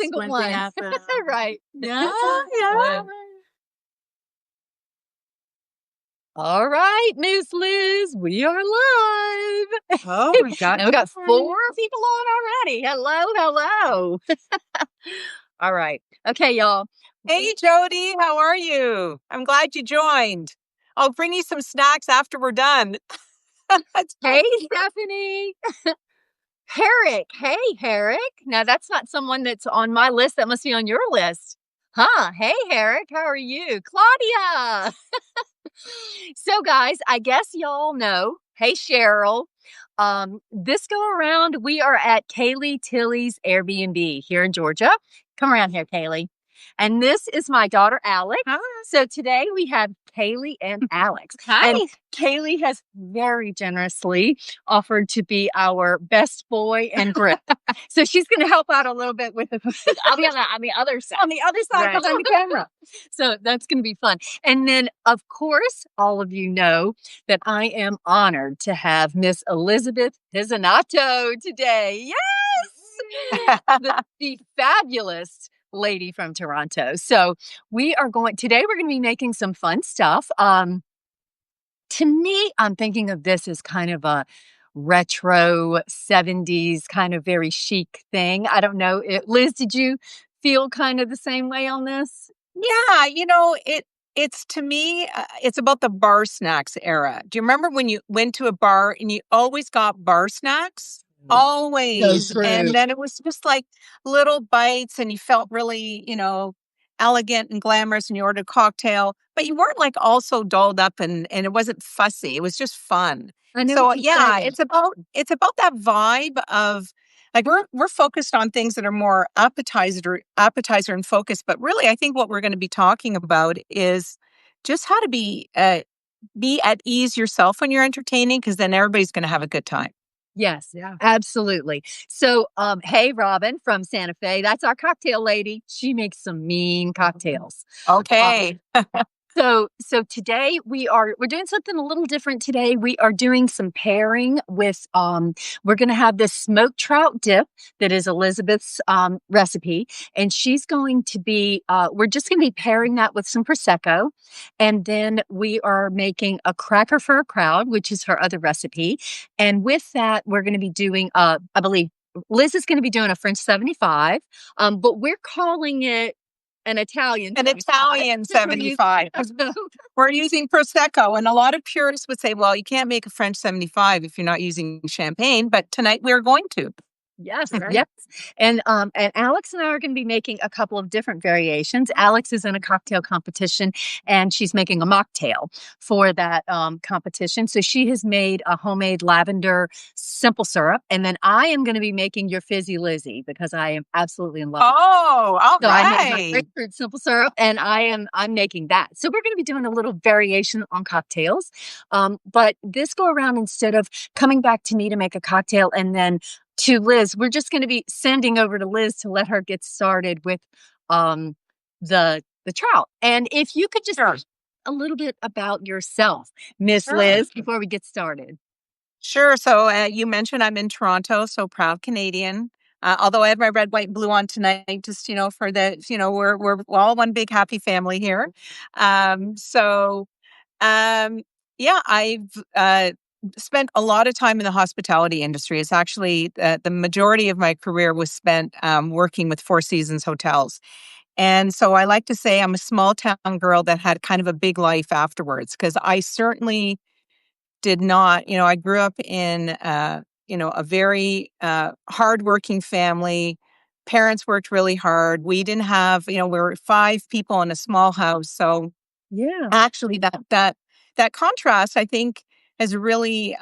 single when one. they happen. Right. Yeah, Yeah. All right, Miss Liz, we are live. Oh my God. And we got 4 people on already. Hello, hello. All right. Okay, y'all. Hey, Jody, how are you? I'm glad you joined. I'll bring you some snacks after we're done. Hey, Stephanie. Herrick. Hey, Herrick. Now, that's not someone that's on my list. That must be on your list. Huh? Hey, Herrick. How are you? Claudia. So, guys, I guess y'all know. Hey, Cheryl. This go around, we are at Kaylee Tilley's Airbnb here in Georgia. Come around here, Kaylee. And this is my daughter, Alex. Hi. So today we have Kaylee and Alex. Hi. And Kaylee has very generously offered to be our best boy and grip. So she's going to help out a little bit with the. I'll be on the other side. On the other side Right. behind the camera. So that's going to be fun. And then, of course, all of you know that I am honored to have Miss Elizabeth PIZZINATO today. Yes! the fabulous lady from Toronto. So we're going to be making some fun stuff. To me, I'm thinking of this as kind of a retro 70s kind of very chic thing. I don't know. Liz, did you feel kind of the same way on this? Yeah, it's to me, it's about the bar snacks era. Do you remember when you went to a bar and you always got bar snacks? Always. So true. And then it was just like little bites and you felt really, elegant and glamorous and you ordered a cocktail, but you weren't like also dolled up and it wasn't fussy. It was just fun. I know So what you're yeah, saying. it's about that vibe of like we're focused on things that are more appetizer and focus, but really I think what we're going to be talking about is just how to be at ease yourself when you're entertaining, because then everybody's going to have a good time. Yes, Yeah. absolutely. So, hey, Robin from Santa Fe, that's our cocktail lady. She makes some mean cocktails. Okay. So today we're doing something a little different today. We are doing some pairing with we're going to have this smoked trout dip that is Elizabeth's recipe, and she's going to be we're just going to be pairing that with some prosecco, and then we are making a cracker for a crowd, which is her other recipe, and with that we're going to be doing I believe Liz is going to be doing a French 75, but we're calling it an Italian 75. We're using Prosecco. And a lot of purists would say, well, you can't make a French 75 if you're not using champagne. But tonight we're going to. Yes, yes. And Alex and I are going to be making a couple of different variations. Alex is in a cocktail competition and she's making a mocktail for that competition. So she has made a homemade lavender simple syrup. And then I am going to be making your Fizzy Lizzy because I am absolutely in love with it. Oh, all So I made my right. grapefruit simple syrup and I'm making that. So we're going to be doing a little variation on cocktails. But this go around, instead of coming back to me to make a cocktail and then to Liz, we're just going to be sending over to Liz to let her get started with the trout. And if you could just a little bit about yourself, Miss Liz, before we get started. Sure. So you mentioned I'm in Toronto, so proud Canadian. Although I have my red, white, and blue on tonight, just for the we're all one big happy family here. Yeah, I've spent a lot of time in the hospitality industry. It's actually the majority of my career was spent working with Four Seasons hotels. And so I like to say I'm a small town girl that had kind of a big life afterwards, because I certainly did not, I grew up in, a very hardworking family. Parents worked really hard. We didn't have, we were 5 people in a small house. So Yeah. actually that contrast, I think, has really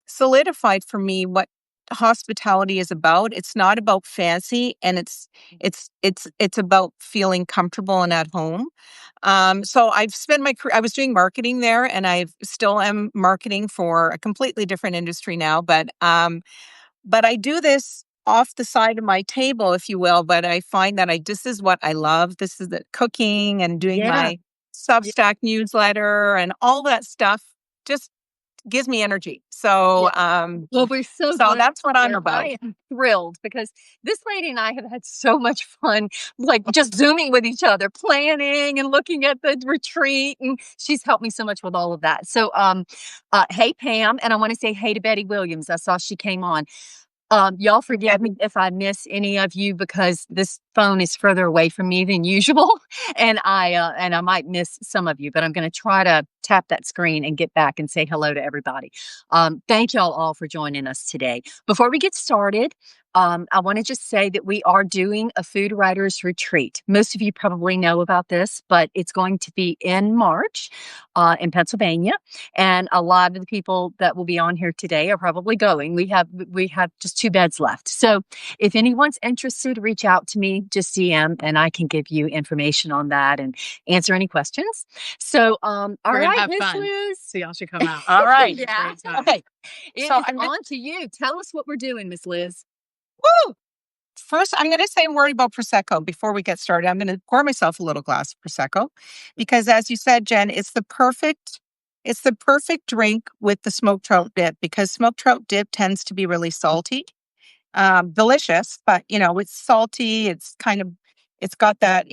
solidified for me what hospitality is about. It's not about fancy, and it's about feeling comfortable and at home. So I've spent my career, I was doing marketing there, and I still am marketing for a completely different industry now. But I do this off the side of my table, if you will. But I find that this is what I love. This is the cooking and doing my Substack newsletter and all that stuff. Just gives me energy. So, Well, we're so so glad that's what I'm you're- about. I am thrilled because this lady and I have had so much fun, like just Zooming with each other, planning and looking at the retreat. And she's helped me so much with all of that. So, hey, Pam. And I want to say hey to Betty Williams. I saw she came on. Y'all forgive me if I miss any of you because this phone is further away from me than usual, and I might miss some of you, but I'm going to try to tap that screen and get back and say hello to everybody. Thank y'all all for joining us today. Before we get started, I want to just say that we are doing a food writers retreat. Most of you probably know about this, but it's going to be in March in Pennsylvania. And a lot of the people that will be on here today are probably going. We have just 2 beds left. So if anyone's interested, reach out to me, just DM, and I can give you information on that and answer any questions. So, all We're gonna right, have Miss fun. Liz. So y'all should come out. All right. Yeah. Okay. It So is I'm on to you. Tell us what we're doing, Miss Liz. woo! First, I'm going to say a word about Prosecco before we get started. I'm going to pour myself a little glass of Prosecco because, as you said, Jen, it's the perfect drink with the smoked trout dip because smoked trout dip tends to be really salty, delicious, but it's salty. It's got that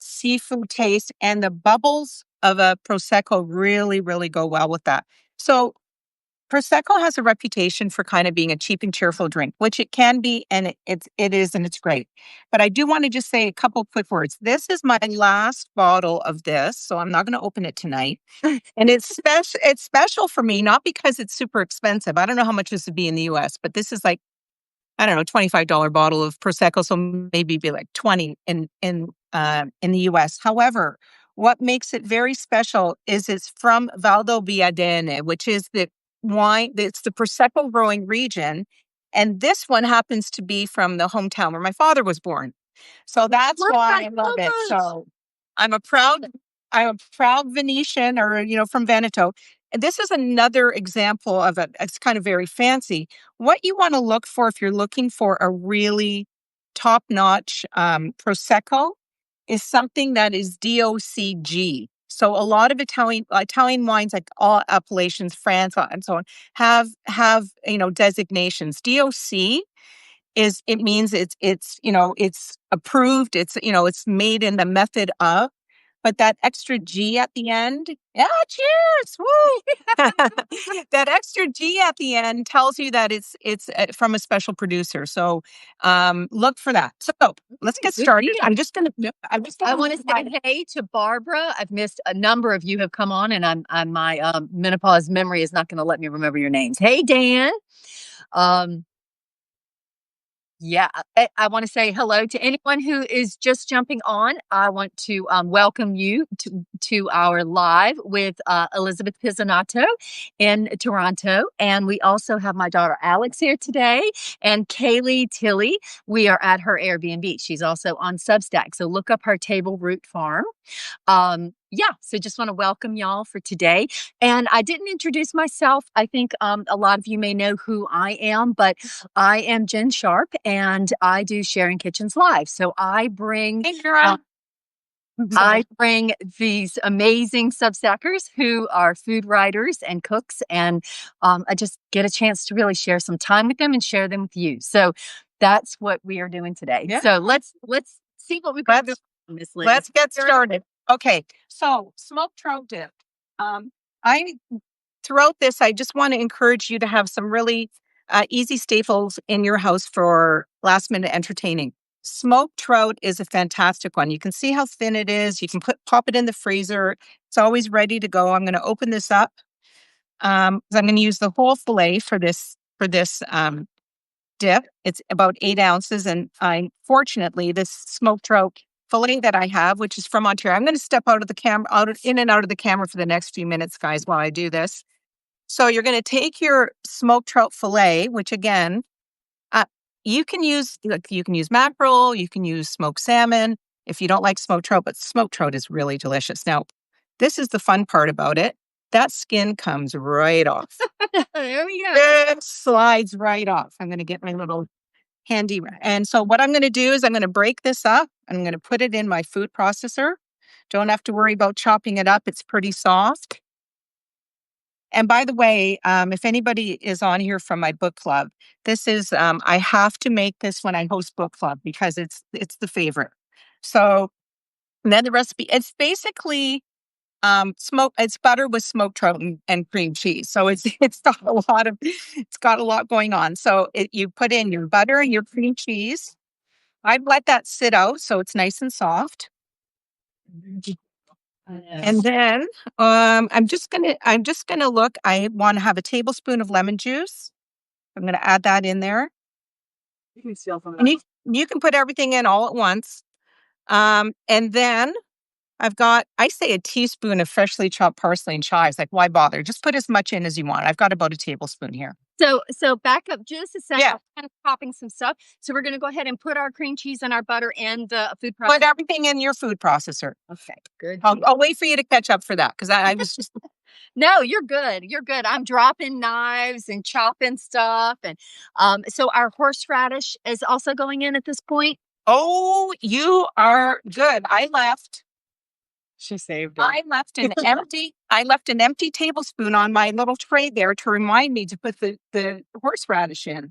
seafood taste, and the bubbles of a Prosecco really, really go well with that. So Prosecco has a reputation for kind of being a cheap and cheerful drink, which it can be, and it is, and it's great. But I do want to just say a couple quick words. This is my last bottle of this, so I'm not going to open it tonight. And it's special. It's special for me, not because it's super expensive. I don't know how much this would be in the U.S., but this is like I don't know, $25 bottle of Prosecco, so maybe be like 20 in the US. However, what makes it very special is it's from Valdobbiadene, which is the wine, it's the Prosecco growing region. And this one happens to be from the hometown where my father was born. So that's Love why that I love so it. much. So I'm a proud, I'm a proud Venetian or, from Veneto. And this is another example of it. It's kind of very fancy. What you want to look for if you're looking for a really top-notch Prosecco is something that is DOCG. So a lot of Italian wines, like all appellations, France, and so on, have designations. DOC is it means it's approved. It's made in the method of. But that extra G at the end, yeah, cheers, woo! That extra G at the end tells you that it's from a special producer. So look for that. So let's get Good started. deal. I I want to say hey to Barbara. I've missed a number of you have come on, and I'm my menopause memory is not going to let me remember your names. Hey, Dan. Um, Yeah, I want to say hello to anyone who is just jumping on. I want to welcome you to our live with Elizabeth Pizzinato in Toronto. And we also have my daughter Alex here today and Kaylee Tilley. We are at her Airbnb. She's also on Substack. So look up her Table Root Farm. Yeah, so just want to welcome y'all for today. And I didn't introduce myself. I think a lot of you may know who I am, but I am Jenn Sharp and I do Sharing Kitchens Live. So I bring Hey, girl. I bring these amazing Substackers who are food writers and cooks, and I just get a chance to really share some time with them and share them with you. So that's what we are doing today. Yeah. So let's see what we've got, Miss Liz. Let's get started. Okay, so smoked trout dip. I Throughout this, I just want to encourage you to have some really easy staples in your house for last minute entertaining. Smoked trout is a fantastic one. You can see how thin it is. You can pop it in the freezer. It's always ready to go. I'm going to open this up. 'Cause I'm going to use the whole fillet for this dip. It's about 8 ounces, and fortunately this smoked trout fillet that I have, which is from Ontario. I'm going to step out of the camera, in and out of the camera for the next few minutes, guys, while I do this. So you're going to take your smoked trout fillet, which again, uh, you can use mackerel, you can use smoked salmon if you don't like smoked trout, but smoked trout is really delicious. Now, this is the fun part about it. That skin comes right off. There we go. It slides right off. I'm going to get my little handy. And so what I'm going to do is I'm going to break this up. I'm going to put it in my food processor. Don't have to worry about chopping it up. It's pretty soft. And by the way, if anybody is on here from my book club, this is I have to make this when I host book club because it's the favorite. So and then the recipe, it's basically it's butter with smoked trout and cream cheese. So it's got a lot going on. So you put in your butter and your cream cheese. I'd let that sit out so it's nice and soft. And then I'm just gonna look. I want to have a tablespoon of lemon juice. I'm gonna add that in there. And you can put everything in all at once. And then I say a teaspoon of freshly chopped parsley and chives. Like, why bother? Just put as much in as you want. I've got about a tablespoon here. So back up just a second. Yeah. I'm kind of popping some stuff. So we're going to go ahead and put our cream cheese and our butter and the food Put processor. everything in your food processor. Okay, good. I'll wait for you to catch up for that because I was just. No, you're good. You're good. I'm dropping knives and chopping stuff. And so our horseradish is also going in at this point. Oh, you are good. She saved it. I left an empty tablespoon on my little tray there to remind me to put the horseradish in.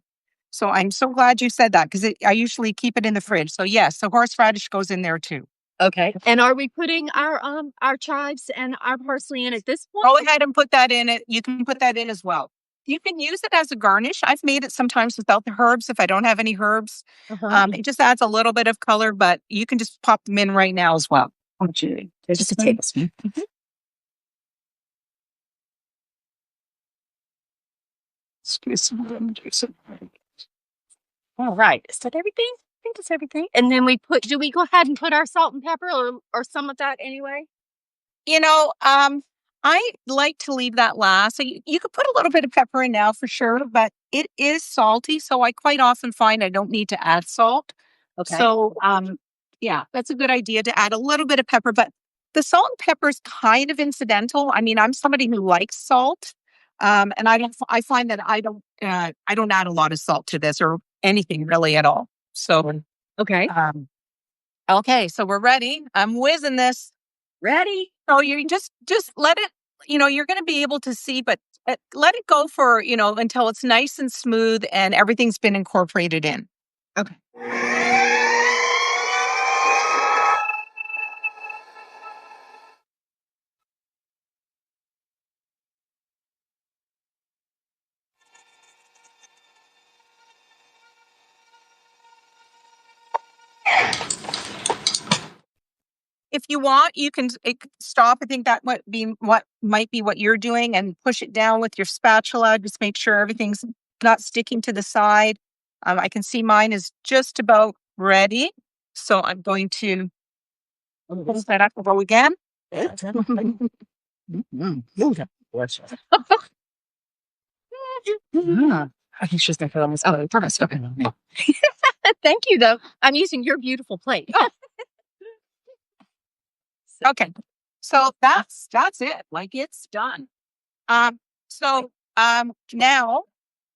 So I'm so glad you said that because I usually keep it in the fridge. So yes, the horseradish goes in there too. Okay. And are we putting our chives and our parsley in at this point? Go ahead and put that in it. You can put that in as well. You can use it as a garnish. I've made it sometimes without the herbs if I don't have any herbs. It just adds a little bit of color, but you can just pop them in right now as well. Just a tablespoon. All right. Is that everything? I think that's everything. And then do we go ahead and put our salt and pepper or some of that anyway? I like to leave that last. So you could put a little bit of pepper in now for sure, but it is salty. So I quite often find I don't need to add salt. Okay. So, yeah, that's a good idea to add a little bit of pepper, but the salt and pepper is kind of incidental. I mean, I'm somebody who likes salt. And I find that I don't add a lot of salt to this or anything really at all. So, Okay. okay. So we're ready. I'm whizzing this. Ready? So you just let it, you're going to be able to see, but let it go for, until it's nice and smooth and everything's been incorporated in. Okay. If you want, you can stop. I think that might be what you're doing and push it down with your spatula. Just make sure everything's not sticking to the side. I can see mine is just about ready. So I'm going to pull that up and go again. I think she's going to put on this. Oh, perfect. Okay. Thank you, though. I'm using your beautiful plate. Oh. Okay. So that's it. Like it's done. So now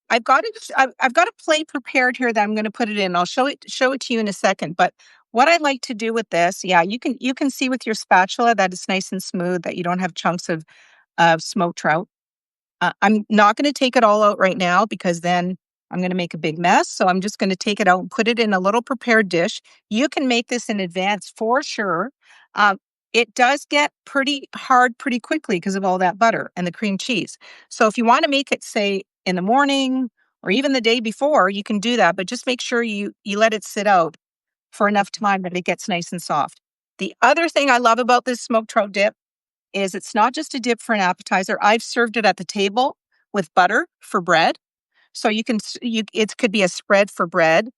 I've got a plate prepared here that I'm going to put it in. I'll show it to you in a second. But what I like to do with this, yeah, you can see with your spatula that it's nice and smooth, that you don't have chunks of smoked trout. I'm not going to take it all out right now because then I'm going to make a big mess. So I'm just going to take it out and put it in a little prepared dish. You can make this in advance for sure. It does get pretty hard pretty quickly because of all that butter and the cream cheese. So if you want to make it, say, in the morning or even the day before, you can do that. But just make sure you let it sit out for enough time that it gets nice and soft. The other thing I love about this smoked trout dip is it's not just a dip for an appetizer. I've served it at the table with butter for bread. So it could be a spread for bread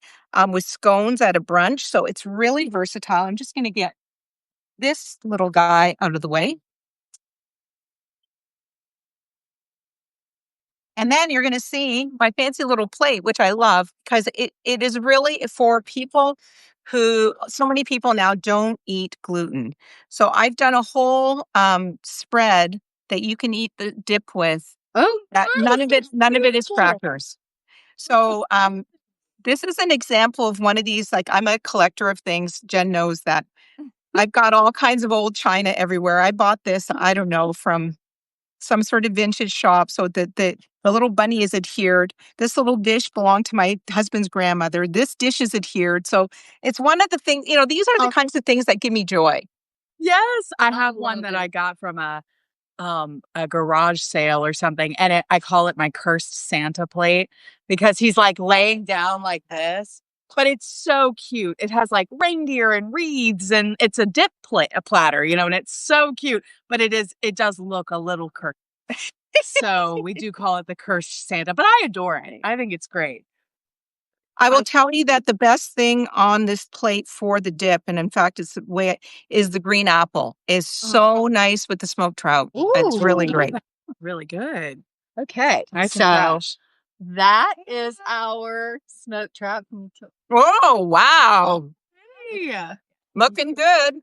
with scones at a brunch. So it's really versatile. I'm just going to get this little guy out of the way. And then you're going to see my fancy little plate, which I love because it is really for people so many people now don't eat gluten. So I've done a whole spread that you can eat the dip with. Oh, None of it is crackers. So this is an example of one of these. Like, I'm a collector of things. Jen knows that. I've got all kinds of old china everywhere. I bought this, I don't know, from some sort of vintage shop. So that the little bunny is adhered. This little dish belonged to my husband's grandmother. This dish is adhered. So it's one of the things, these are the kinds of things that give me joy. Yes, I have love one that it. I got from a garage sale or something, and I call it my cursed Santa plate because he's like laying down like this, but it's so cute. It has like reindeer and wreaths, and it's a dip a platter, and it's so cute. But it does look a little cursed. So we do call it the cursed Santa, but I adore it. I think it's great. I will tell you that the best thing on this plate for the dip, and in fact, it's the way is the green apple is so nice with the smoked trout. It's really great. Really good. Okay, Nice so and fresh. that is our smoked trout. Oh, wow. Yeah. Looking good.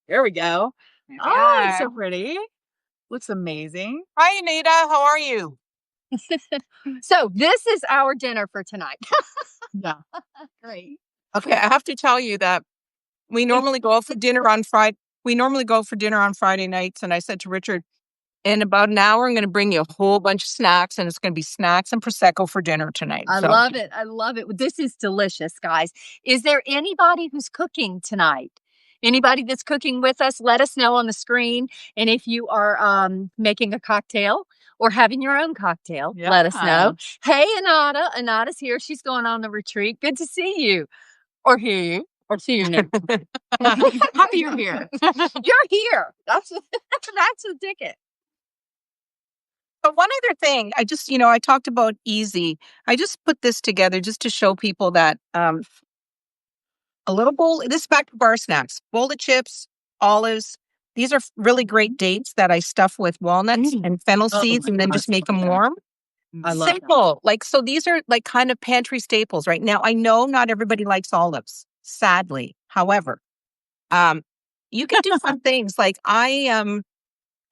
There we go. Oh, it's so pretty. Looks amazing. Hi, Anita. How are you? So this is our dinner for tonight. Yeah. Great. Okay, I have to tell you that we normally go out for dinner on Friday. We normally go for dinner on Friday nights, and I said to Richard, in about an hour, I'm going to bring you a whole bunch of snacks, and it's going to be snacks and prosecco for dinner tonight. I love it. I love it. This is delicious, guys. Is there anybody who's cooking tonight? Anybody that's cooking with us, let us know on the screen. And if you are making a cocktail or having your own cocktail, let us know. Hey, Anata. Anata's here. She's going on the retreat. Good to see you or hear you or see you new. Happy you're here. You're here. That's the ticket. But one other thing, I talked about easy. I just put this together just to show people that a little bowl, this is back to bar snacks, bowl of chips, olives. These are really great dates that I stuff with walnuts and fennel seeds and then just make them warm. I love Simple. So these are like kind of pantry staples right now. I know not everybody likes olives, sadly. However, you can do fun things. Like I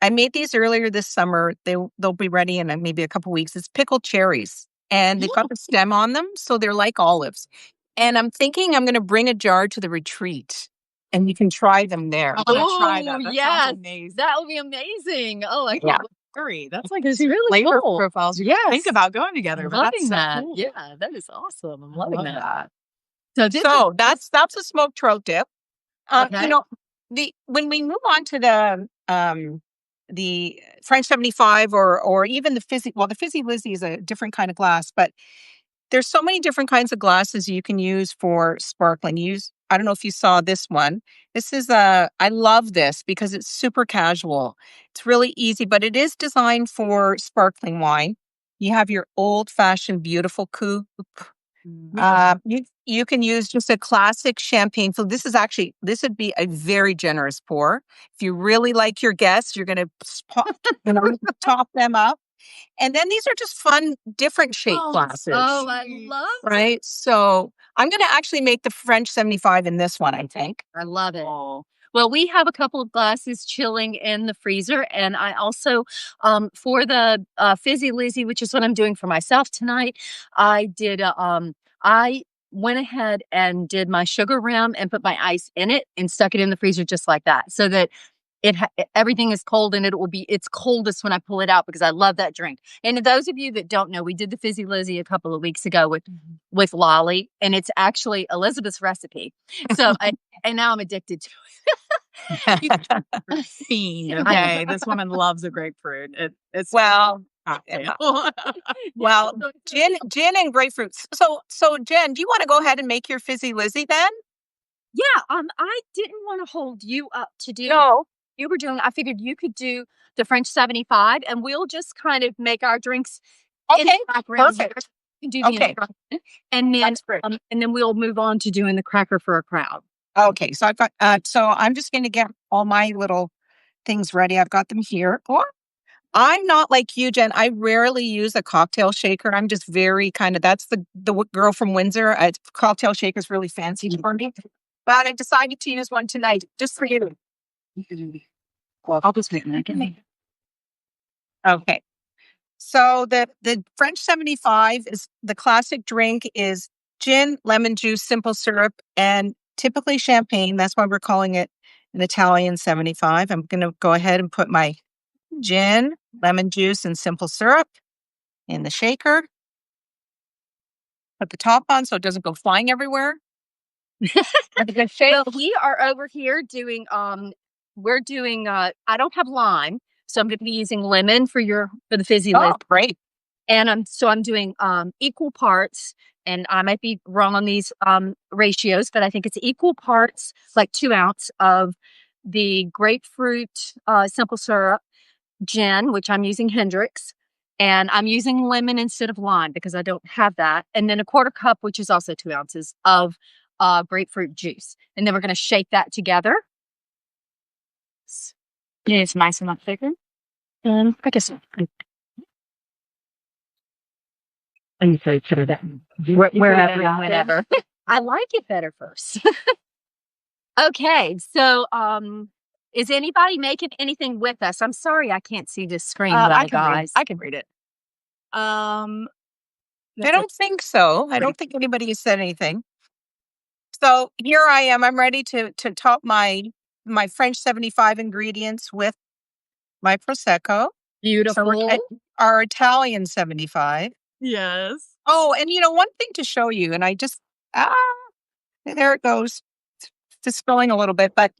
made these earlier this summer. They'll be ready in maybe a couple weeks. It's pickled cherries, and they've got the stem on them, so they're like olives. And I'm thinking I'm going to bring a jar to the retreat, and you can try them there. I'm gonna try that. That yes, sounds amazing. that would be amazing. Oh, I Yeah. can't Great. That's like It's really flavor cool. profiles you Yes. think about going together. I'm But that's loving so that. cool. Yeah, that is awesome. I'm I loving love that. that. So So that's a smoked trout dip. Okay. When we move on to the French 75 or even the Fizzy Lizzy is a different kind of glass, but there's so many different kinds of glasses you can use for sparkling. I don't know if you saw this one. This is I love this because it's super casual. It's really easy, but it is designed for sparkling wine. You have your old-fashioned beautiful coupe. You can use just a classic champagne. So this would be a very generous pour. If you really like your guests, you're going to top them up. And then these are just fun, different shaped glasses. Oh, I love it. Right. So I'm going to actually make the French 75 in this one, I think. I love it. Well, we have a couple of glasses chilling in the freezer. And I also, for the Fizzy Lizzy, which is what I'm doing for myself tonight, I went ahead and did my sugar rim and put my ice in it and stuck it in the freezer just like that so that everything is cold and it's coldest when I pull it out because I love that drink. And those of you that don't know, we did the Fizzy Lizzy a couple of weeks ago with Lolly, and it's actually Elizabeth's recipe. So and now I'm addicted to it. Fiend. Okay, this woman loves a grapefruit. It's Well, well, gin and grapefruit. So Jen, do you want to go ahead and make your Fizzy Lizzy then? Yeah, I didn't want to hold you up to do No. you were doing. I figured you could do the French 75 and we'll just kind of make our drinks in Okay, the background. perfect. You can do the Okay. instruction, and then That's great. and then we'll move on to doing the cracker for a crowd. Okay, so I've got so I'm just going to get all my little things ready. I've got them here. Or I'm not like you, Jen. I rarely use a cocktail shaker. I'm just very that's the girl from Windsor. Cocktail shaker is really fancy for me. But I decided to use one tonight just for you. well, I'll just make it. Okay. So the French 75 is the classic drink is gin, lemon juice, simple syrup, and typically champagne. That's why we're calling it an Italian 75. I'm going to go ahead and put my gin, lemon juice, and simple syrup in the shaker. Put the top on so it doesn't go flying everywhere. Well, we are over here doing we're doing I don't have lime, so I'm gonna be using lemon for the fizzy Oh, great. and I'm doing equal parts, and I might be wrong on these ratios, but I think it's equal parts, like 2 ounce of the grapefruit simple syrup, gin, which I'm using Hendrix, and I'm using lemon instead of lime because I don't have that, and then a quarter cup, which is also 2 ounces of grapefruit juice, and then we're going to shake that together. It's nice and not thicker. I guess you say that wherever and whenever. I like it better first. Okay, so is anybody making anything with us? I'm sorry I can't see this screen, I guys. can read it. I don't think so. I don't think anybody has said anything. So here I am. I'm ready to top my French 75 ingredients with my Prosecco. Beautiful. So our Italian 75. Yes. Oh, and one thing to show you, and I just, there it goes. Just spilling a little bit. But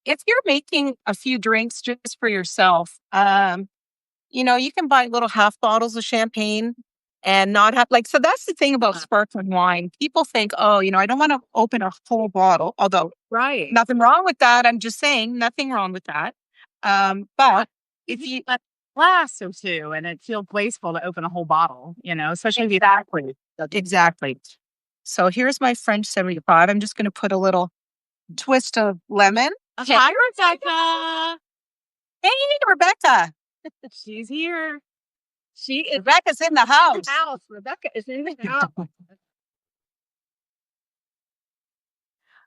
if you're making a few drinks just for yourself, you can buy little half bottles of champagne and not have so that's the thing about sparkling wine. People think, oh, I don't want to open a full bottle, although Right. nothing wrong with that. I'm just saying nothing wrong with that. But if you a glass or two, and it feels wasteful to open a whole bottle, especially if exactly. So here's my French 75. I'm just going to put a little twist of lemon. Okay. Hi, Rebecca. Hey, Rebecca. She's here. Rebecca's in the house. Rebecca is in the house.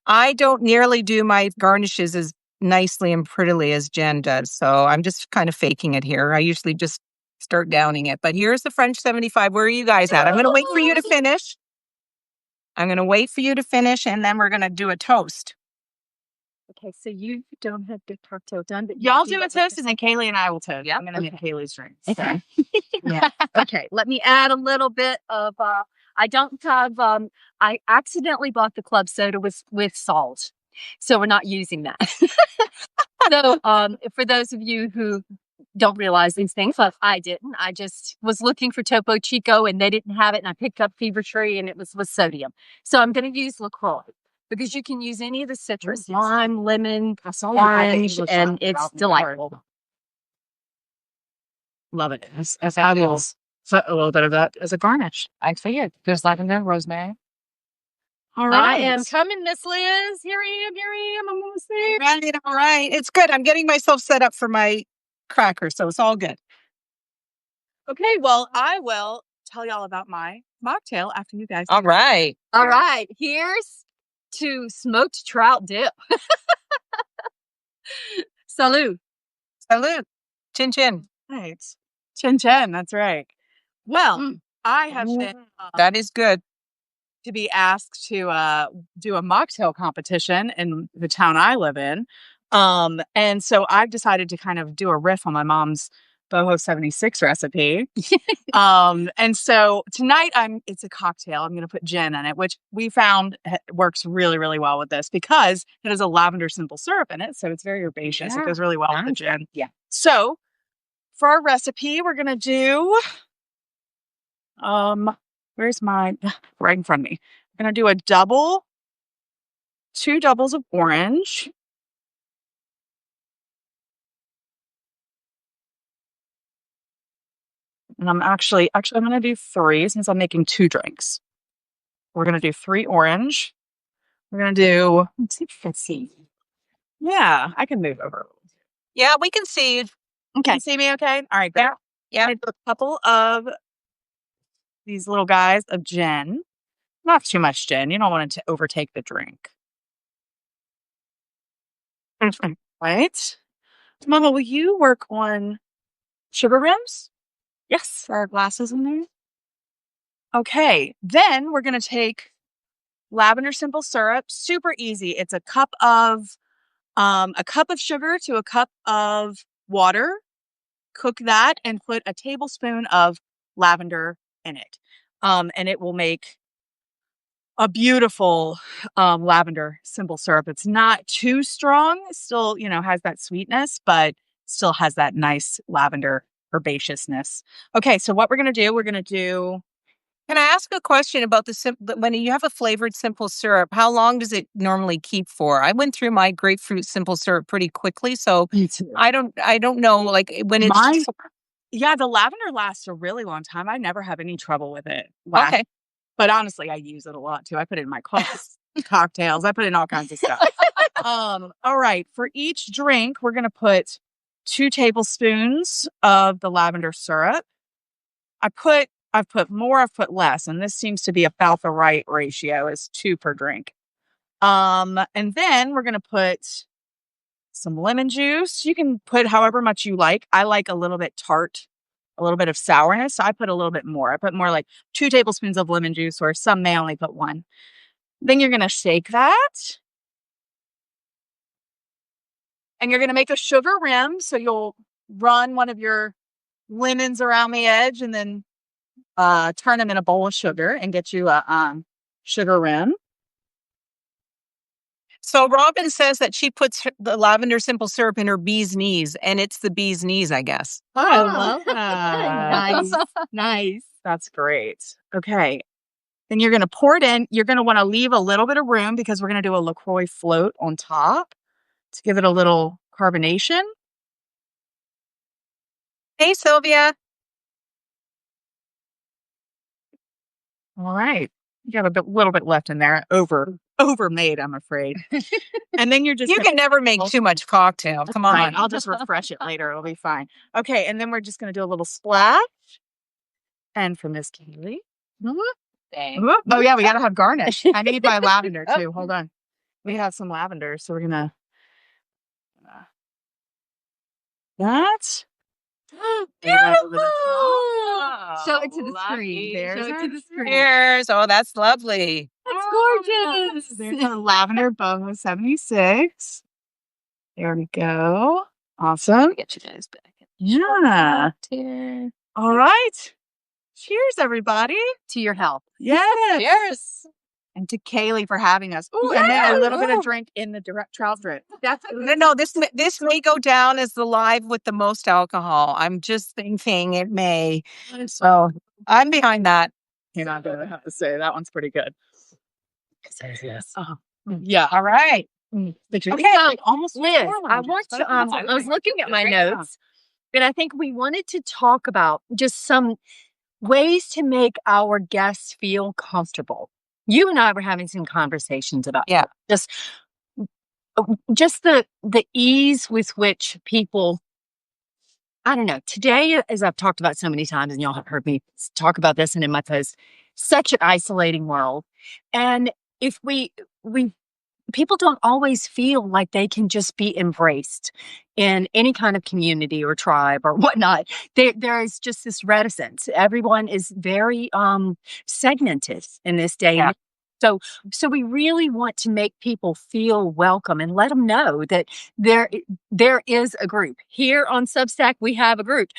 I don't nearly do my garnishes as nicely and prettily as Jen does, so I'm just kind of faking it here. I usually just start downing it. But here's the French 75. Where are you guys at? I'm going to wait for you to finish. And then we're going to do a toast. Okay, so you don't have the cocktail done, but y'all do a toast, and then Kaylee and I will toast. Yep. I'm going to make Kaylee's drink. Okay. Yeah. Okay, let me add a little bit of I don't have I accidentally bought the club soda with salt. So we're not using that. So for those of you who don't realize these things, but I didn't. I just was looking for Topo Chico and they didn't have it, and I picked up Fever Tree and it was with sodium. So I'm going to use LaCroix because you can use any of the citrus, lime, lemon, orange, and it's delightful. Love it. As I will put a little bit of that as a garnish. I figured. Just lavender, rosemary. All right. I am coming, Miss Liz. Here I am. I'm almost there. Right, all right. It's good. I'm getting myself set up for my cracker, so it's all good. Okay, well, I will tell y'all about my mocktail after you guys. All right. All right. Here's to smoked trout dip. Salud. Salud. Chin chin. Right. Chin chin, that's right. Well, I have been that is good. To be asked to do a mocktail competition in the town I live in. And so I've decided to kind of do a riff on my mom's Boho 76 recipe. And so tonight it's a cocktail. I'm going to put gin in it, which we found works really, really well with this because it has a lavender simple syrup in it. So it's very herbaceous. It goes really well with the gin. Yeah. So for our recipe, we're going to do, where's my, right in front of me. I'm going to do two doubles of orange. And I'm actually I'm going to do 3 since I'm making 2 drinks. We're going to do 3 orange. We're going to do, let's see if you can see. Yeah, I can move over. Yeah, we can see you. Okay. You see me okay? All right. There. Yeah. I do a couple of these little guys of gin. Not too much gin. You don't want it to overtake the drink. Right? Mama, will you work on sugar rims? Yes. For our glasses in there. Okay. Then we're going to take lavender simple syrup. Super easy. It's a cup of sugar to a cup of water. cook that and put a tablespoon of lavender in it. And it will make a beautiful lavender simple syrup. It's not too strong. It still, has that sweetness, but still has that nice lavender herbaceousness. Okay, so what we're going to do, Can I ask a question about when you have a flavored simple syrup, how long does it normally keep for? I went through my grapefruit simple syrup pretty quickly, so I don't know, like when it's Mine, yeah, the lavender lasts a really long time. I never have any trouble with it. okay. But honestly, I use it a lot too. I put it in my cocktails. I put it in all kinds of stuff. All right. For each drink, we're going to put 2 tablespoons of the lavender syrup. I've put more, I've put less, and this seems to be about the right ratio, is 2 per drink. And then we're going to put some lemon juice. You can put however much you like. I like a little bit tart, a little bit of sourness. So I put a little bit more. I put more, like 2 tablespoons of lemon juice, or some may only put 1. Then you're going to shake that. And you're going to make a sugar rim. So you'll run one of your lemons around the edge and then turn them in a bowl of sugar and get you a sugar rim. So Robin says that she puts the lavender simple syrup in her bee's knees, and it's the bee's knees, I guess. Oh, I love that. Nice. Nice. That's great. Okay. Then you're going to pour it in. You're going to want to leave a little bit of room because we're going to do a LaCroix float on top to give it a little carbonation. Hey, Sylvia. All right. You have a little bit left in there. Overmade, I'm afraid. And then you're just... You can never make too much cocktail. Come on. Right. I'll just refresh it later. It'll be fine. Okay. And then we're just going to do a little splash. And for Miss Kaylee. Oh, yeah. We got to have garnish. I need my lavender, too. Hold on. We have some lavender. So we're going to... That. Beautiful. Oh, Show it to the screen. There's Show it to the screen. Cheers. Oh, that's lovely. That's gorgeous. There's a lavender boho 76. There we go. Awesome. Get you guys back. Yeah. Cheers. All right. Cheers, everybody. To your health. Yes. Cheers. And to Kaylee for having us. Ooh, and then a little bit of drink in the direct trout drip. No, this may go down as the live with the most alcohol. I'm just thinking it may. So I'm behind that. You're not going to have to say that one's pretty good. Yes. Yeah. All right. Okay. Almost Liz, I want to. I was looking at my notes, and I think we wanted to talk about just some ways to make our guests feel comfortable. You and I were having some conversations about just the ease with which people, I don't know, today, as I've talked about so many times, and y'all have heard me talk about this and in my post, such an isolating world. And if people don't always feel like they can just be embraced in any kind of community or tribe or whatnot. There is just this reticence. Everyone is very segmented in this day. Yeah. So we really want to make people feel welcome and let them know that there is a group. Here on Substack, we have a group.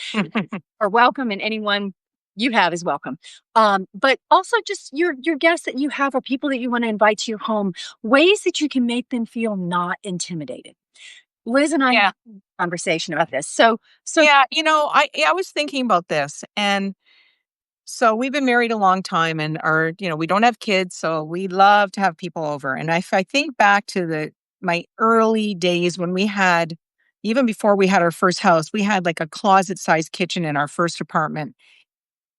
Or welcome, and anyone you have is welcome. But also just your guests that you have or people that you want to invite to your home, ways that you can make them feel not intimidated. Liz and I had a conversation about this. So yeah, I was thinking about this, and so we've been married a long time, and we don't have kids, so we love to have people over. And if I think back to my early days when we had, even before we had our first house, we had like a closet-sized kitchen in our first apartment.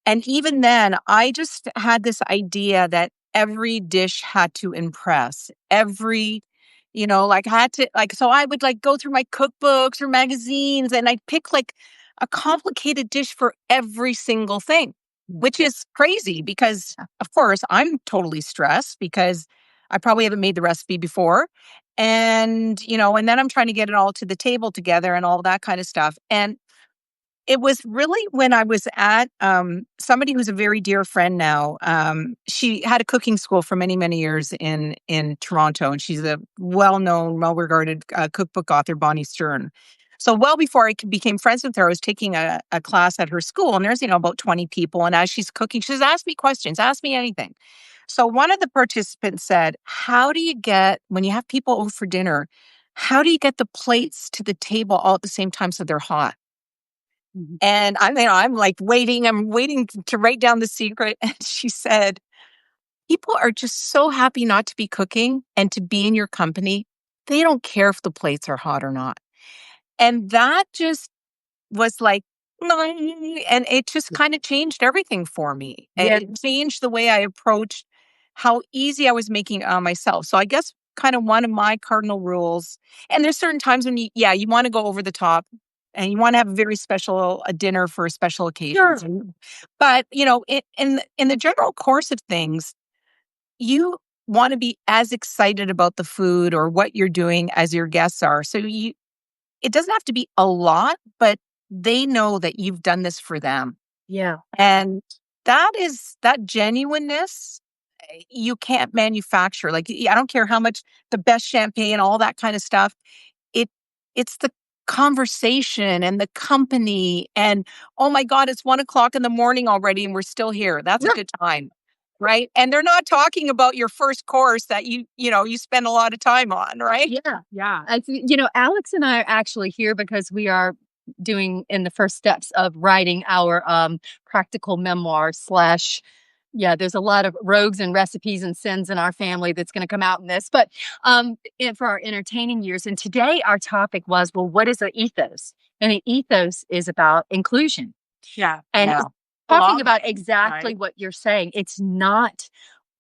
And even then, I just had this idea that every dish had to impress. So I would go through my cookbooks or magazines, and I'd pick a complicated dish for every single thing, which is crazy because, of course, I'm totally stressed because I probably haven't made the recipe before. And then I'm trying to get it all to the table together and all that kind of stuff. And it was really when I was at somebody who's a very dear friend now. She had a cooking school for many, many years in Toronto, and she's a well-known, well-regarded cookbook author, Bonnie Stern. So well before I became friends with her, I was taking a class at her school, and there's, about 20 people. And as she's cooking, she says, ask me questions, ask me anything. So one of the participants said, how do you get, when you have people over for dinner, how do you get the plates to the table all at the same time so they're hot? Mhm. And I'm like I'm waiting to write down the secret. And she said, people are just so happy not to be cooking and to be in your company. They don't care if the plates are hot or not. And that just was like, and it just kind of changed everything for me. Yeah. It changed the way I approached how easy I was making it on myself. So I guess kind of one of my cardinal rules, and there's certain times when you want to go over the top and you want to have a very special a dinner for a special occasion. Sure. But, in the general course of things, you want to be as excited about the food or what you're doing as your guests are. So it doesn't have to be a lot, but they know that you've done this for them. Yeah. And that genuineness, you can't manufacture. Like, I don't care how much the best champagne, all that kind of stuff. It it's the conversation and the company and, oh my God, it's 1 o'clock in the morning already and we're still here. That's a good time. Right. And they're not talking about your first course that you spend a lot of time on, right? Yeah. Yeah. Alex and I are actually here because we are doing in the first steps of writing our practical memoir slash. Yeah, there's a lot of rogues and recipes and sins in our family that's going to come out in this, but for our entertaining years. And today our topic was, well, what is an ethos? And an ethos is about inclusion. Yeah. And Yeah. it's talking Belonging, about exactly right? what you're saying. It's not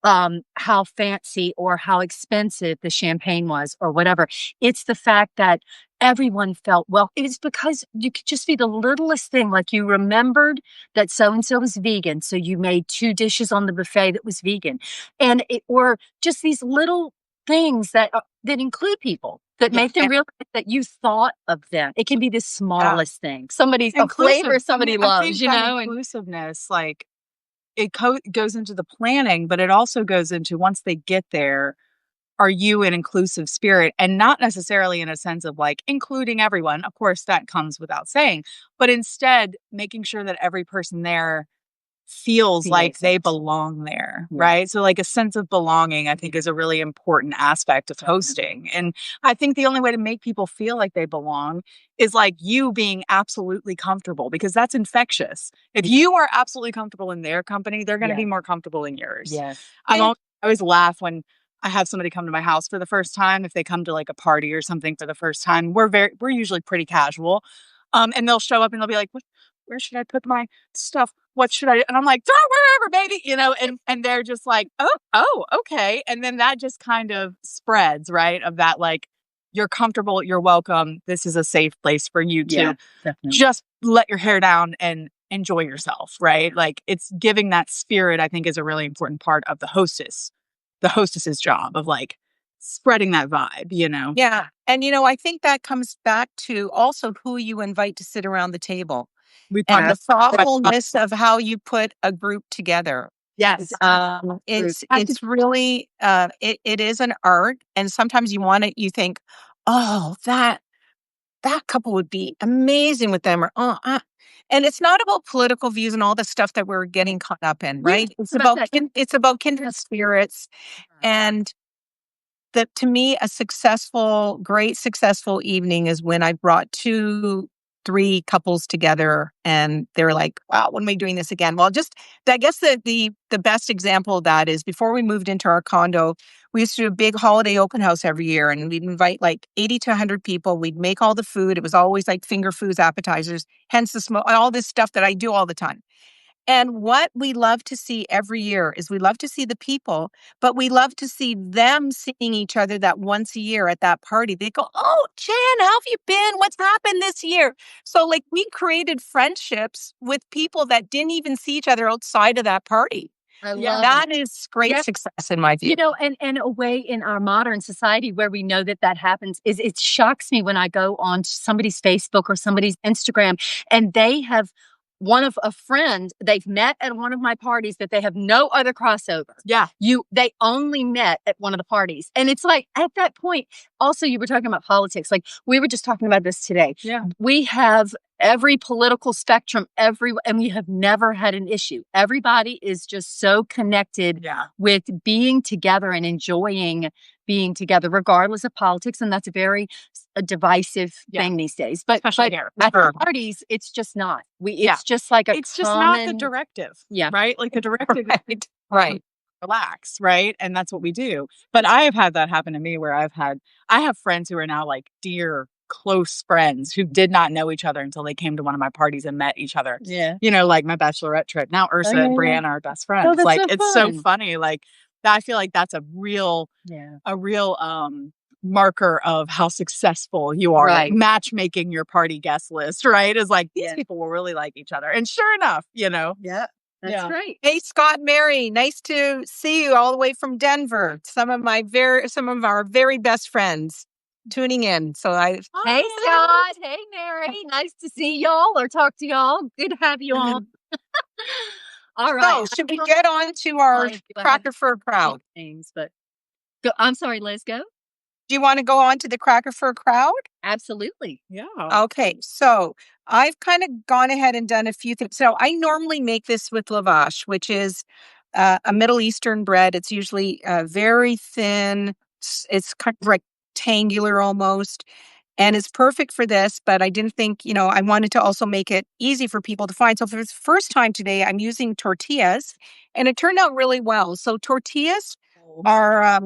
how fancy or how expensive the champagne was or whatever. It's the fact that everyone felt well. It's because you could just be the littlest thing. Like you remembered that so and so was vegan, so you made 2 dishes on the buffet that was vegan, or just these little things that include people that Yeah. make them realize that you thought of them. It can be the smallest thing. Somebody's a flavor somebody I think loves, that and inclusiveness, like goes into the planning, but it also goes into once they get there, are you an inclusive spirit? And not necessarily in a sense of like including everyone. Of course, that comes without saying, but instead making sure that every person there feels like they belong there, Yeah. right? So like a sense of belonging, I think is a really important aspect of hosting. And I think the only way to make people feel like they belong is like you being absolutely comfortable because that's infectious. If you are absolutely comfortable in their company, they're going to be more comfortable in yours. Yes. I always laugh when I have somebody come to my house for the first time. If they come to like a party or something for the first time, we're usually pretty casual. And they'll show up and they'll be like, where should I put my stuff? What should I do? And I'm like, throw it wherever, baby, and they're just like, oh, okay. And then that just kind of spreads, right? Of that, like, you're comfortable, you're welcome. This is a safe place for you to Definitely. just let your hair down and enjoy yourself, right? Like it's giving that spirit, I think, is a really important part of the hostess's job of like spreading that vibe. Yeah. And, I think that comes back to also who you invite to sit around the table We and the talked about thoughtfulness of how you put a group together. yes. It's really, it is an art. And sometimes you think, oh, that couple would be amazing with them. And it's not about political views and all the stuff that we're getting caught up in, right? It's about it's about kindred spirits. And that to me, great successful evening is when I brought 3 couples together and they're like, wow, when are we doing this again? Well, I guess the best example of that is before we moved into our condo, we used to do a big holiday open house every year and we'd invite like 80 to 100 people. We'd make all the food. It was always like finger foods, appetizers, hence the smoke, all this stuff that I do all the time. And what we love to see every year is we love to see the people, but we love to see them seeing each other that once a year at that party. They go, oh, Jen, how have you been? What's happened this year? So like we created friendships with people that didn't even see each other outside of that party. I love That is great Yes. success in my view. And a way in our modern society where we know that happens is it shocks me when I go on somebody's Facebook or somebody's Instagram and they have one of a friend, they've met at one of my parties that they have no other crossover. Yeah. They only met at one of the parties. And it's like, at that point, also, you were talking about politics. Like, we were just talking about this today. Yeah. We have every political spectrum, and we have never had an issue. Everybody is just so connected with being together and enjoying being together, regardless of politics. And that's a divisive thing these days. But especially here. At the parties, it's just not. It's just like it's just not the directive. Yeah. Right? Like the directive is right. Relax, right? And that's what we do. But I have had that happen to me where I have friends who are now like dear close friends who did not know each other until they came to one of my parties and met each other. Yeah. You know, like my bachelorette trip. Now Ursa and Brianna are best friends. That's like so it's fun. so funny. Like I feel like that's a real marker of how successful you are. Right. Like matchmaking your party guest list, right? Is like these people will really like each other. And sure enough, you know. Yeah. That's right. Hey, Scott, Mary, nice to see you all the way from Denver. Some of our very best friends tuning in. So Hey, Scott. Hey, Mary. Nice to see y'all or talk to y'all. Good to have you on. All right. So should we get on to our Cracker for a Crowd? I'm sorry, Liz, go. Do you want to go on to the Cracker for a Crowd? Absolutely. Yeah. Okay. So I've kind of gone ahead and done a few things. So I normally make this with lavash, which is a Middle Eastern bread. It's usually very thin. It's kind of rectangular almost. And it's perfect for this, but I didn't think, I wanted to also make it easy for people to find. So for the first time today, I'm using tortillas, and it turned out really well. So tortillas are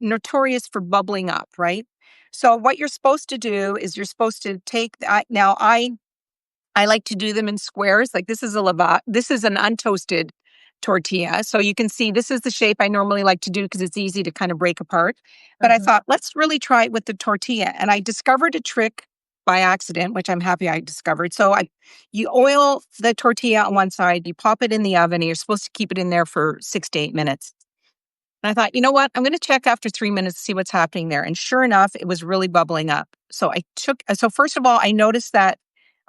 notorious for bubbling up, right? So what you're supposed to do is you're supposed to take now I like to do them in squares. Like this is an untoasted tortilla. So you can see this is the shape I normally like to do because it's easy to kind of break apart. But I thought, let's really try it with the tortilla. And I discovered a trick by accident, which I'm happy I discovered. So you oil the tortilla on one side, you pop it in the oven, and you're supposed to keep it in there for 6 to 8 minutes. And I thought, you know what? I'm going to check after 3 minutes to see what's happening there. And sure enough, it was really bubbling up. So first of all, I noticed that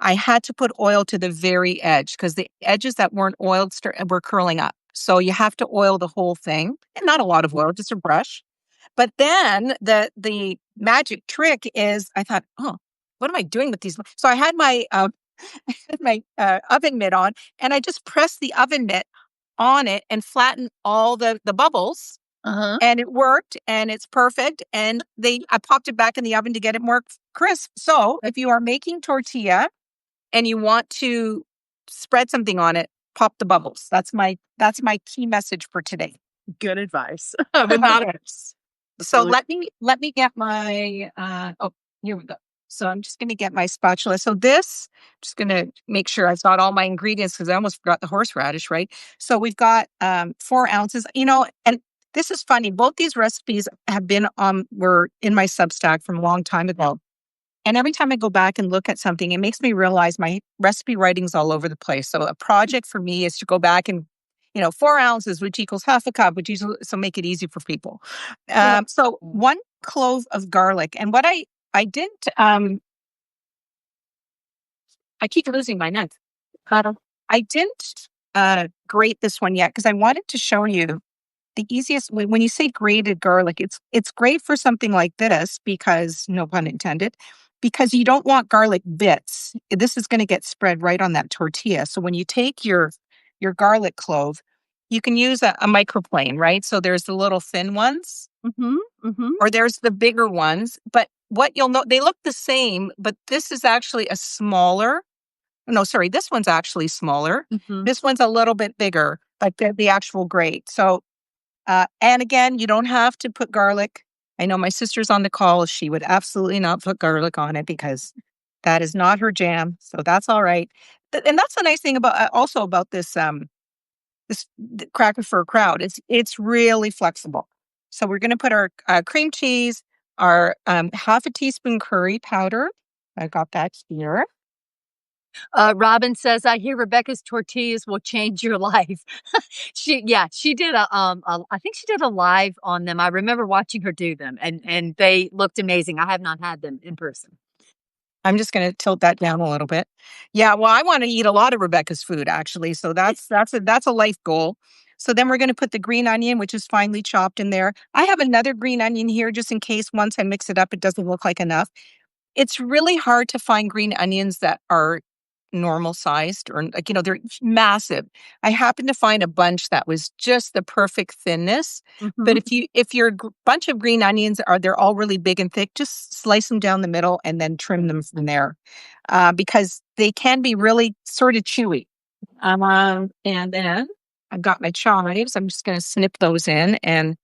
I had to put oil to the very edge because the edges that weren't oiled were curling up. So you have to oil the whole thing, and not a lot of oil, just a brush. But then the magic trick is, I thought, oh, what am I doing with these? So I had my oven mitt on, and I just pressed the oven mitt on it and flattened all the bubbles. And it worked, and it's perfect. And I popped it back in the oven to get it more crisp. So if you are making tortilla and you want to spread something on it, pop the bubbles. That's my key message for today. Good advice. Without it. So let me get my here we go. So I'm just going to get my spatula. So I'm just going to make sure I've got all my ingredients because I almost forgot the horseradish, right? So we've got 4 ounces, and this is funny. Both these recipes were in my Substack from a long time ago. And every time I go back and look at something, it makes me realize my recipe writing's all over the place. So a project for me is to go back and, 4 ounces, which equals half a cup, so make it easy for people. So 1 clove of garlic. And what I didn't, I keep losing my knife. I didn't grate this one yet because I wanted to show you the easiest way. When you say grated garlic, it's great for something like this because, no pun intended, because you don't want garlic bits. This is going to get spread right on that tortilla. So when you take your garlic clove, you can use a microplane, right? So there's the little thin ones, or there's the bigger ones. But what you'll know, they look the same, but this is actually a smaller. No, sorry, this one's actually smaller. This one's a little bit bigger, like the actual grate. So, and again, you don't have to put garlic. I know my sister's on the call. She would absolutely not put garlic on it because that is not her jam. So that's all right. And that's the nice thing about this Cracker for a Crowd. It's really flexible. So we're going to put our cream cheese, our half a teaspoon curry powder. I got that here. Robin says, I hear Rebecca's tortillas will change your life. She did I think she did a live on them. I remember watching her do them and they looked amazing. I have not had them in person. I'm just going to tilt that down a little bit. Yeah, well, I want to eat a lot of Rebecca's food actually, so that's a life goal. So then we're going to put the green onion, which is finely chopped, in there. I have another green onion here just in case once I mix it up, it doesn't look like enough. It's really hard to find green onions that are normal sized or like, they're massive. I happened to find a bunch that was just the perfect thinness. But Mhm. if your bunch of green onions they're all really big and thick, just slice them down the middle and then trim them from there, because they can be really sort of chewy. And then I've got my chives. I'm just going to snip those in. And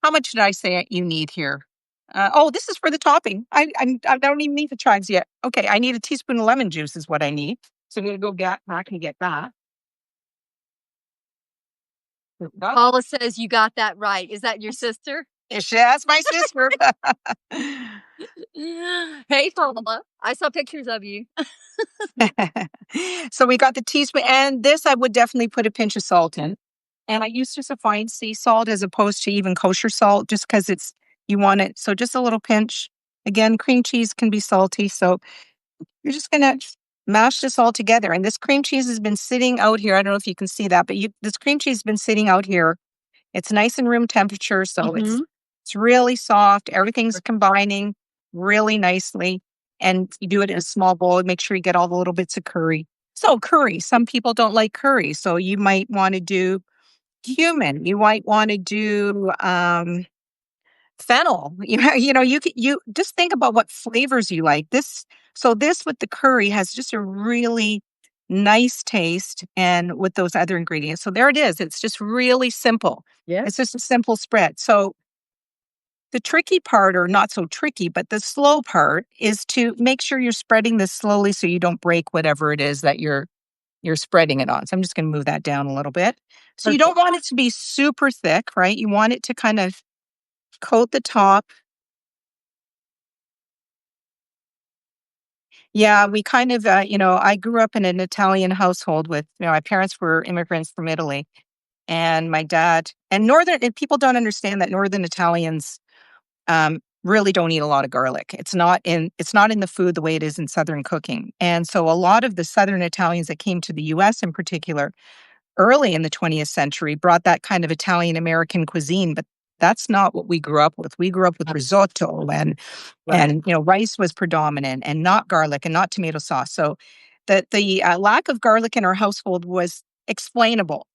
how much did I say you need here? Oh, this is for the topping. I don't even need the chives yet. Okay, I need a teaspoon of lemon juice is what I need. So I'm gonna go back and get that. Paula says you got that right. Is that your sister? That's my sister. Hey, Paula. I saw pictures of you. So we got the teaspoon, and this I would definitely put a pinch of salt in. And I use just a fine sea salt as opposed to even kosher salt, just because you want it. So just a little pinch. Again, cream cheese can be salty, so you're just gonna mash this all together. And this cream cheese has been sitting out here. I don't know if you can see that, but this cream cheese has been sitting out here. It's nice and room temperature, so Mhm. it's really soft. Everything's combining really nicely. And you do it in a small bowl. Make sure you get all the little bits of curry. So curry, some people don't like curry, so you might want to do cumin. You might want to do fennel. You just think about what flavors you like. This with the curry has just a really nice taste, and with those other ingredients. So there it is. It's just really simple. Yeah. It's just a simple spread. So the tricky part, or not so tricky, but the slow part is to make sure you're spreading this slowly so you don't break whatever it is that you're spreading it on. So I'm just going to move that down a little bit. So you don't want it to be super thick, right? You want it to kind of coat the top. Yeah, we kind of, I grew up in an Italian household with, my parents were immigrants from Italy, and my dad, and people don't understand that Northern Italians really don't eat a lot of garlic. It's not in the food the way it is in Southern cooking. And so a lot of the Southern Italians that came to the US in particular early in the 20th century brought that kind of Italian American cuisine, but that's not what we grew up with. We grew up with risotto and rice was predominant, and not garlic and not tomato sauce. So the lack of garlic in our household was explainable,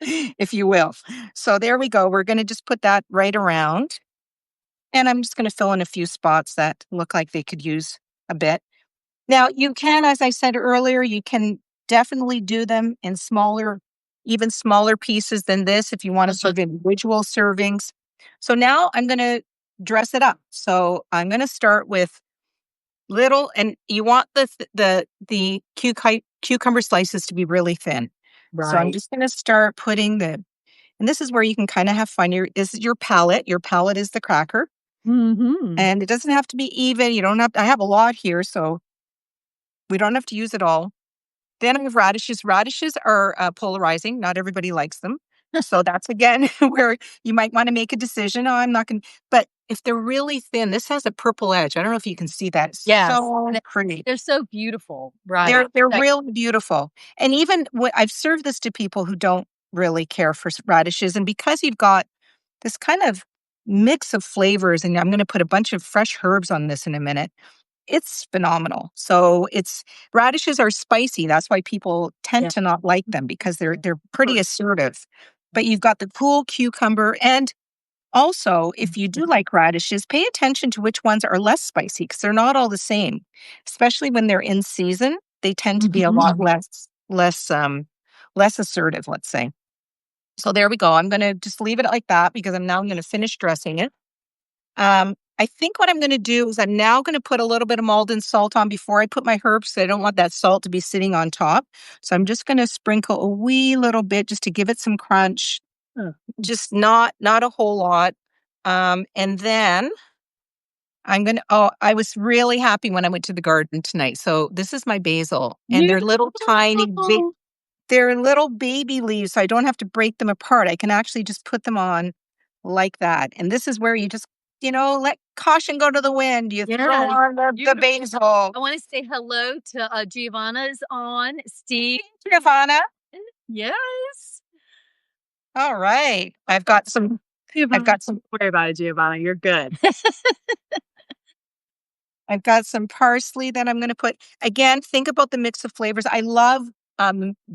if you will. So there we go. We're going to just put that right around, and I'm just going to fill in a few spots that look like they could use a bit. Now, you can, as I said earlier, you can definitely do them in even smaller pieces than this if you want to serve individual servings. So now I'm going to dress it up. So I'm going to start with and you want the cucumber slices to be really thin. So I'm Right. just going to start putting and this is where you can kind of have fun. This is your palette. Your palette is the cracker, Mhm. and it doesn't have to be even. You don't have. I have a lot here, so we don't have to use it all. Then I have radishes. Radishes are polarizing. Not everybody likes them. So that's again where you might want to make a decision. Oh, I'm not going to. But if they're really thin, this has a purple edge. I don't know if you can see that. It's Yes. so pretty. They're so beautiful. Right. They're really beautiful. And even I've served this to people who don't really care for radishes. And because you've got this kind of mix of flavors, and I'm going to put a bunch of fresh herbs on this in a minute. It's phenomenal. So radishes are spicy. That's why people tend Yeah. to not like them, because they're pretty assertive. But you've got the cool cucumber, and also if you do like radishes, pay attention to which ones are less spicy, because they're not all the same. Especially when they're in season, they tend to be a lot less assertive, let's say. So there we go. I'm going to just leave it like that because I'm now going to finish dressing it. I think what I'm going to do is I'm now going to put a little bit of Maldon salt on before I put my herbs. I don't want that salt to be sitting on top. So I'm just going to sprinkle a wee little bit just to give it some crunch. Just not a whole lot. And then I was really happy when I went to the garden tonight. So this is my basil, and they're little they're little baby leaves. So I don't have to break them apart. I can actually just put them on like that. And this is where you just let caution go to the wind. You throw Yeah. on the basil. I want to say hello to Giovanna's on Steve. Giovanna. Yes. All right. I've got some. Don't worry about it, Giovanna. You're good. I've got some parsley that I'm going to put. Again, think about the mix of flavors. I love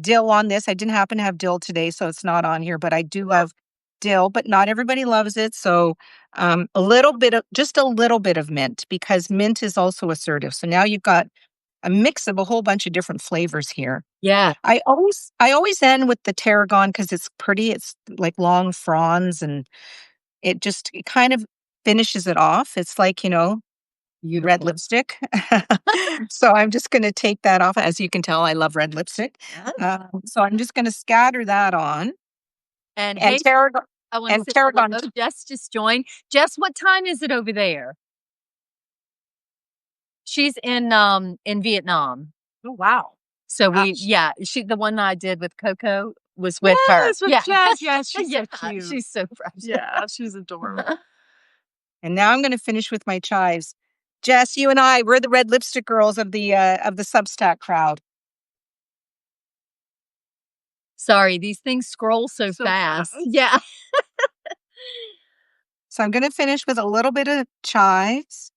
dill on this. I didn't happen to have dill today, so it's not on here, but I do love dill, but not everybody loves it. So just a little bit of mint, because mint is also assertive. So now you've got a mix of a whole bunch of different flavors here. Yeah. I always end with the tarragon because it's pretty. It's like long fronds, and it kind of finishes it off. It's like, red Beautiful. lipstick. So I'm just going to take that off. As you can tell, I love red lipstick. So I'm just going to scatter that on. And And hey, tarragon. I want to And say tarragon. hello. Jess just joined. Jess, what time is it over there? She's in Vietnam. Oh, wow. So Gosh. the one I did with Coco was with her. Yes, with Jess. Yes, she's Yeah, so cute. she's so precious. Yeah, she's adorable. And now I'm going to finish with my chives. Jess, you and we're the red lipstick girls of the Substack crowd. Sorry, these things scroll so fast. Yeah. So I'm going to finish with a little bit of chives.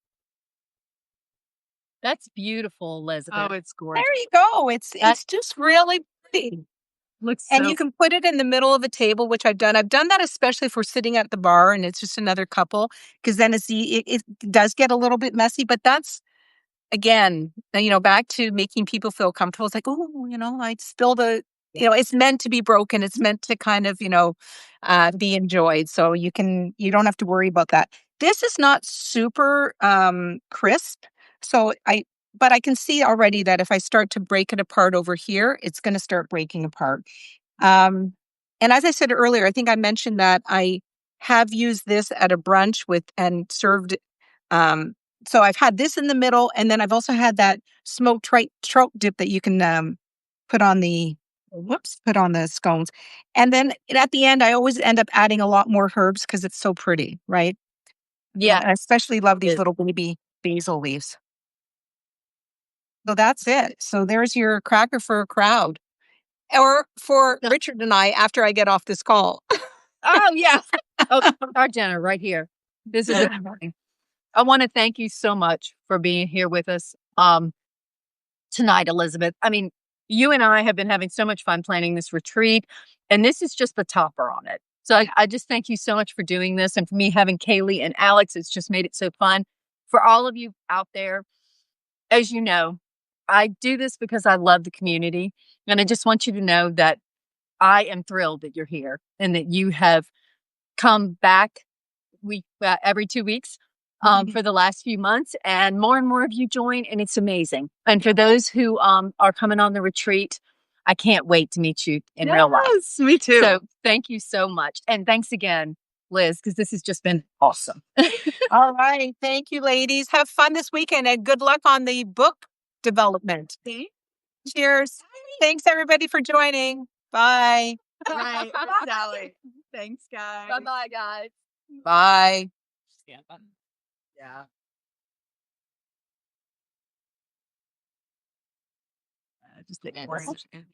That's beautiful, Elizabeth. Oh, it's gorgeous. There you go. It's just really pretty. Looks And you can put it in the middle of a table, which I've done. I've done that especially if we're sitting at the bar and it's just another couple, because then it does get a little bit messy. But that's, again, back to making people feel comfortable. It's like, oh, I spilled it's meant to be broken. It's meant to kind of, be enjoyed. So you don't have to worry about that. This is not super crisp. But I can see already that if I start to break it apart over here, it's going to start breaking apart. And as I said earlier, I think I mentioned that I have used this at a brunch and served. So I've had this in the middle, and then I've also had that smoked trout dip that you can put on the scones. And then at the end, I always end up adding a lot more herbs because it's so pretty, right? Yeah. And I especially love these little baby basil leaves. So that's it. So there's your cracker for a crowd. Or for Richard and I after I get off this call. Oh, yeah. Oh, our dinner right here. This is amazing. I want to thank you so much for being here with us tonight, Elizabeth. I mean, you and I have been having so much fun planning this retreat, and this is just the topper on it. So I just thank you so much for doing this, and for me having Kaylee and Alex, it's just made it so fun. For all of you out there, as you know, I do this because I love the community, and I just want you to know that I am thrilled that you're here and that you have come back every 2 weeks for the last few months, and more of you join, and it's amazing. And for those who are coming on the retreat, I can't wait to meet you in real life. Yes, me too. So thank you so much, and thanks again, Liz, because this has just been awesome. All right. Thank you, ladies. Have fun this weekend and good luck on the book development. Cheers. Thanks, everybody, for joining. Bye. Right. Sally. Thanks, guys. Bye-bye, guys. Bye. Yeah. Just ignore it.